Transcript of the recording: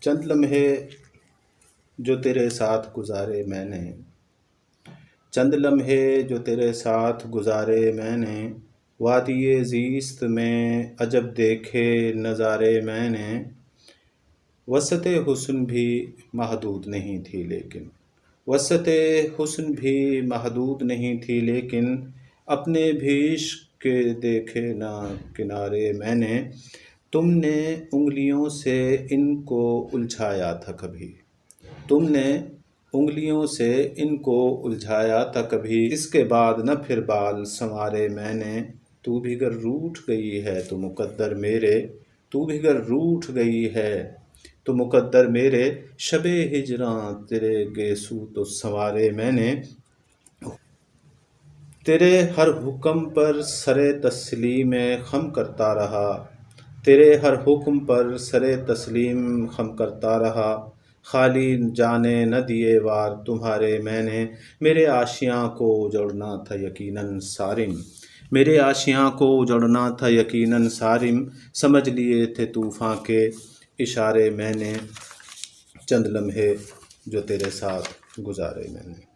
چند لمحے جو تیرے ساتھ گزارے میں نے، چند لمحے جو تیرے ساتھ گزارے میں نے، وادی زیست میں عجب دیکھے نظارے میں نے۔ وسعت حسن بھی محدود نہیں تھی لیکن، وسعت حسن بھی محدود نہیں تھی لیکن، اپنے بھی عشق کے دیکھے نہ کنارے میں نے۔ تم نے انگلیوں سے ان کو الجھایا تھا کبھی، تم نے انگلیوں سے ان کو الجھایا تھا کبھی، اس کے بعد نہ پھر بال سنوارے میں نے۔ تو بھی گر روٹھ گئی ہے تو مقدر میرے، تو بھی گر روٹھ گئی ہے تو مقدر میرے، شب ہجراں تیرے گیسو تو سنوارے میں نے۔ تیرے ہر حکم پر سر تسلیم خم کرتا رہا، تیرے ہر حکم پر سر تسلیم خم کرتا رہا، خالی جانے نہ دیے وار تمہارے میں نے۔ میرے آشیاں کو اجڑنا تھا یقیناً صارم، میرے آشیاں کو اجڑنا تھا یقیناً صارم، سمجھ لیے تھے طوفاں کے اشارے میں نے۔ چند لمحے جو تیرے ساتھ گزارے میں نے۔